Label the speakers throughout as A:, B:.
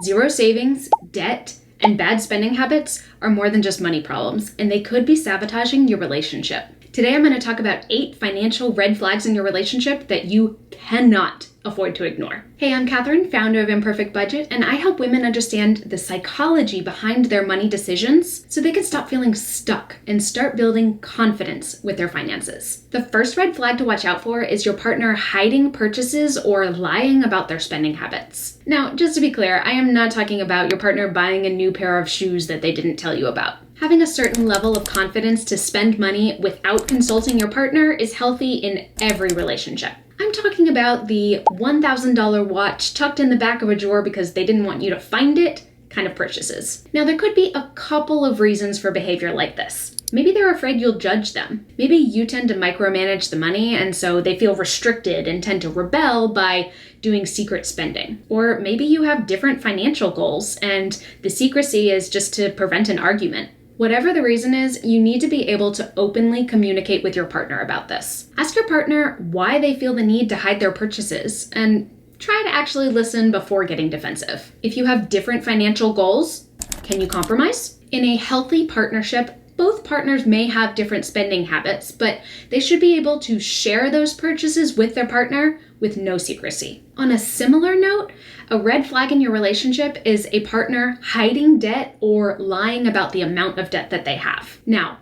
A: Zero savings, debt, and bad spending habits are more than just money problems, and they could be sabotaging your relationship. Today, I'm going to talk about 8 financial red flags in your relationship that you cannot afford to ignore. Hey, I'm Katherine, founder of Imperfect Budget, and I help women understand the psychology behind their money decisions so they can stop feeling stuck and start building confidence with their finances. The first red flag to watch out for is your partner hiding purchases or lying about their spending habits. Now, just to be clear, I am not talking about your partner buying a new pair of shoes that they didn't tell you about. Having a certain level of confidence to spend money without consulting your partner is healthy in every relationship. I'm talking about the $1,000 watch tucked in the back of a drawer because they didn't want you to find it kind of purchases. Now, there could be a couple of reasons for behavior like this. Maybe they're afraid you'll judge them. Maybe you tend to micromanage the money and so they feel restricted and tend to rebel by doing secret spending. Or maybe you have different financial goals and the secrecy is just to prevent an argument. Whatever the reason is, you need to be able to openly communicate with your partner about this. Ask your partner why they feel the need to hide their purchases and try to actually listen before getting defensive. If you have different financial goals, can you compromise? In a healthy partnership, both partners may have different spending habits, but they should be able to share those purchases with their partner with no secrecy. On a similar note, a red flag in your relationship is a partner hiding debt or lying about the amount of debt that they have. Now,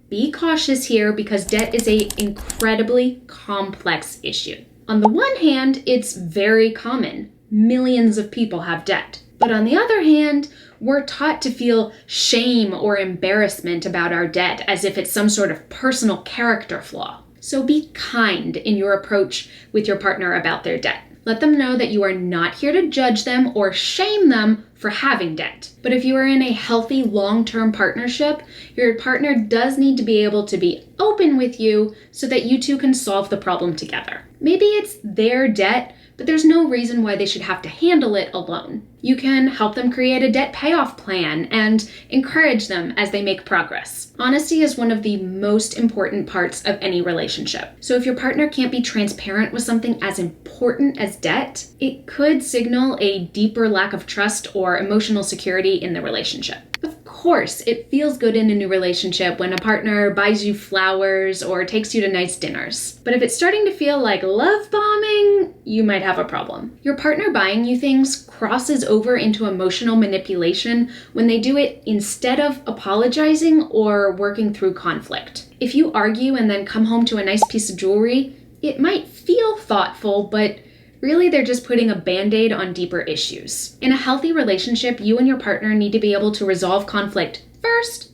A: be cautious here because debt is an incredibly complex issue. On the one hand, it's very common. Millions of people have debt. But on the other hand, we're taught to feel shame or embarrassment about our debt as if it's some sort of personal character flaw. So be kind in your approach with your partner about their debt. Let them know that you are not here to judge them or shame them for having debt. But if you are in a healthy long-term partnership, your partner does need to be able to be open with you so that you two can solve the problem together. Maybe it's their debt, but there's no reason why they should have to handle it alone. You can help them create a debt payoff plan and encourage them as they make progress. Honesty is one of the most important parts of any relationship. So if your partner can't be transparent with something as important as debt, it could signal a deeper lack of trust or emotional security in the relationship. Of course, it feels good in a new relationship when a partner buys you flowers or takes you to nice dinners. But if it's starting to feel like love bombing, you might have a problem. Your partner buying you things crosses over into emotional manipulation when they do it instead of apologizing or working through conflict. If you argue and then come home to a nice piece of jewelry, it might feel thoughtful, but really, they're just putting a band-aid on deeper issues. In a healthy relationship, you and your partner need to be able to resolve conflict first,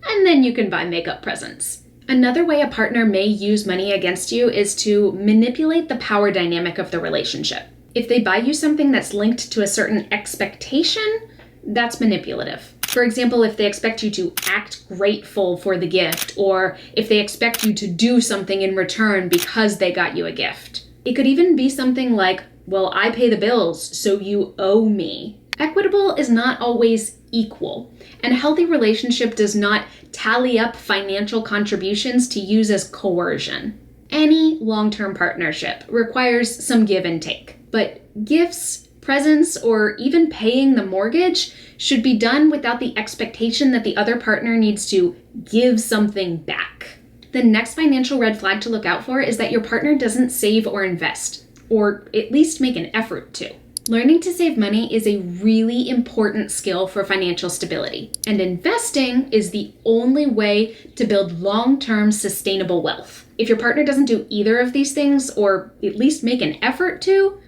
A: and then you can buy makeup presents. Another way a partner may use money against you is to manipulate the power dynamic of the relationship. If they buy you something that's linked to a certain expectation, that's manipulative. For example, if they expect you to act grateful for the gift, or if they expect you to do something in return because they got you a gift. It could even be something like, well, I pay the bills, so you owe me. Equitable is not always equal, and a healthy relationship does not tally up financial contributions to use as coercion. Any long-term partnership requires some give and take, but gifts, presents, or even paying the mortgage should be done without the expectation that the other partner needs to give something back. The next financial red flag to look out for is that your partner doesn't save or invest, or at least make an effort to. Learning to save money is a really important skill for financial stability, and investing is the only way to build long-term sustainable wealth. If your partner doesn't do either of these things, or at least make an effort to,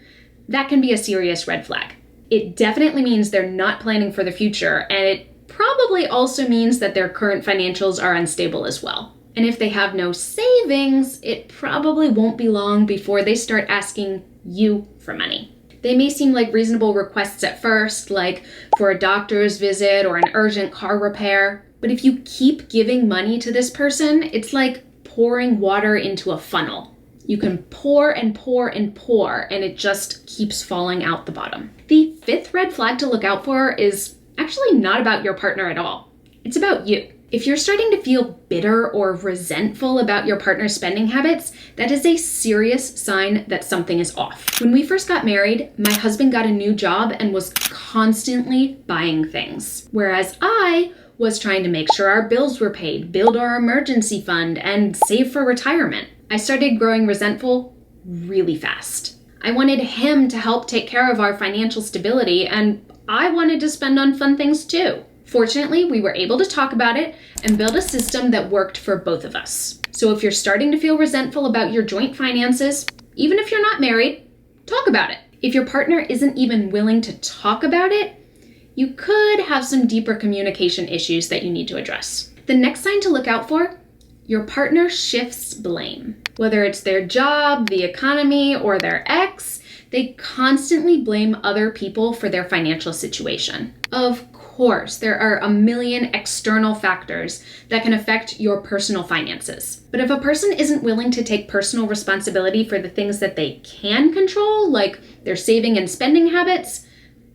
A: that can be a serious red flag. It definitely means they're not planning for the future, and it probably also means that their current financials are unstable as well. And if they have no savings, it probably won't be long before they start asking you for money. They may seem like reasonable requests at first, like for a doctor's visit or an urgent car repair. But if you keep giving money to this person, it's like pouring water into a funnel. You can pour and pour and pour, and it just keeps falling out the bottom. The fifth red flag to look out for is actually not about your partner at all. It's about you. If you're starting to feel bitter or resentful about your partner's spending habits, that is a serious sign that something is off. When we first got married, my husband got a new job and was constantly buying things, whereas I was trying to make sure our bills were paid, build our emergency fund, and save for retirement. I started growing resentful really fast. I wanted him to help take care of our financial stability, and I wanted to spend on fun things too. Fortunately, we were able to talk about it and build a system that worked for both of us. So if you're starting to feel resentful about your joint finances, even if you're not married, talk about it. If your partner isn't even willing to talk about it, you could have some deeper communication issues that you need to address. The next sign to look out for, your partner shifts blame. Whether it's their job, the economy, or their ex, they constantly blame other people for their financial situation. Of course, there are a million external factors that can affect your personal finances. But if a person isn't willing to take personal responsibility for the things that they can control, like their saving and spending habits,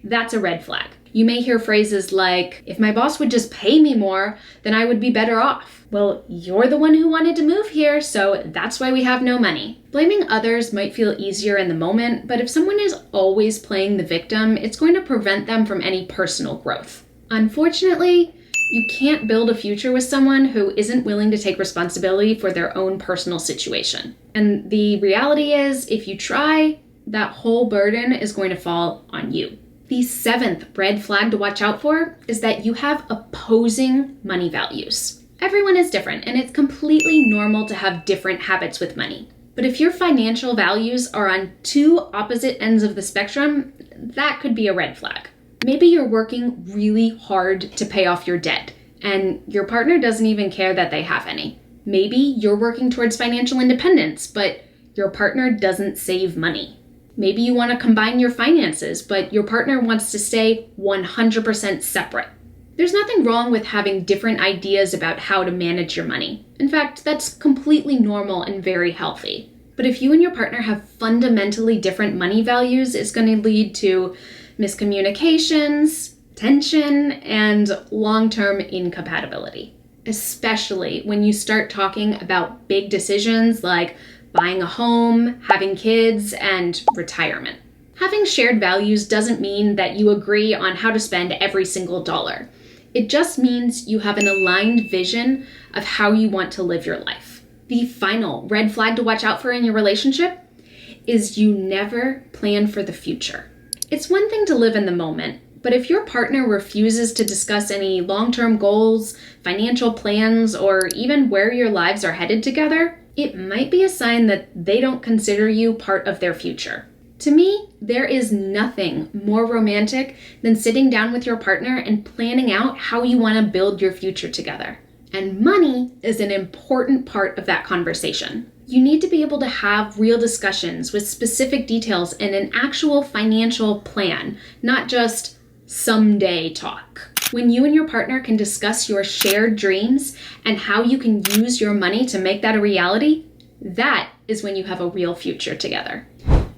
A: that's a red flag. You may hear phrases like, if my boss would just pay me more, then I would be better off. Well, you're the one who wanted to move here, so that's why we have no money. Blaming others might feel easier in the moment, but if someone is always playing the victim, it's going to prevent them from any personal growth. Unfortunately, you can't build a future with someone who isn't willing to take responsibility for their own personal situation. And the reality is, if you try, that whole burden is going to fall on you. The seventh red flag to watch out for is that you have opposing money values. Everyone is different, and it's completely normal to have different habits with money. But if your financial values are on two opposite ends of the spectrum, that could be a red flag. Maybe you're working really hard to pay off your debt, and your partner doesn't even care that they have any. Maybe you're working towards financial independence, but your partner doesn't save money. Maybe you want to combine your finances, but your partner wants to stay 100% separate. There's nothing wrong with having different ideas about how to manage your money. In fact, that's completely normal and very healthy. But if you and your partner have fundamentally different money values, it's going to lead to miscommunications, tension, and long-term incompatibility. Especially when you start talking about big decisions like buying a home, having kids, and retirement. Having shared values doesn't mean that you agree on how to spend every single dollar. It just means you have an aligned vision of how you want to live your life. The final red flag to watch out for in your relationship is you never plan for the future. It's one thing to live in the moment, but if your partner refuses to discuss any long-term goals, financial plans, or even where your lives are headed together, it might be a sign that they don't consider you part of their future. To me, there is nothing more romantic than sitting down with your partner and planning out how you want to build your future together. And money is an important part of that conversation. You need to be able to have real discussions with specific details and an actual financial plan, not just someday talk. When you and your partner can discuss your shared dreams and how you can use your money to make that a reality, that is when you have a real future together.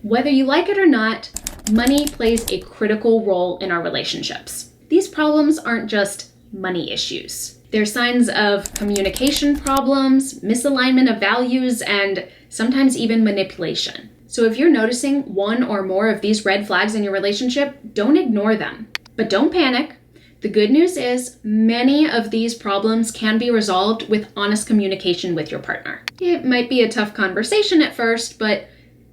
A: Whether you like it or not, money plays a critical role in our relationships. These problems aren't just money issues. They're signs of communication problems, misalignment of values, and sometimes even manipulation. So if you're noticing one or more of these red flags in your relationship, don't ignore them. But don't panic. The good news is many of these problems can be resolved with honest communication with your partner. It might be a tough conversation at first, but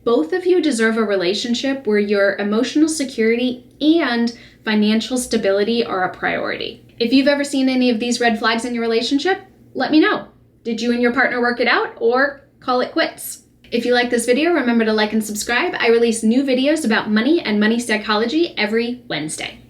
A: both of you deserve a relationship where your emotional security and financial stability are a priority. If you've ever seen any of these red flags in your relationship, let me know. Did you and your partner work it out or call it quits? If you like this video, remember to like and subscribe. I release new videos about money and money psychology every Wednesday.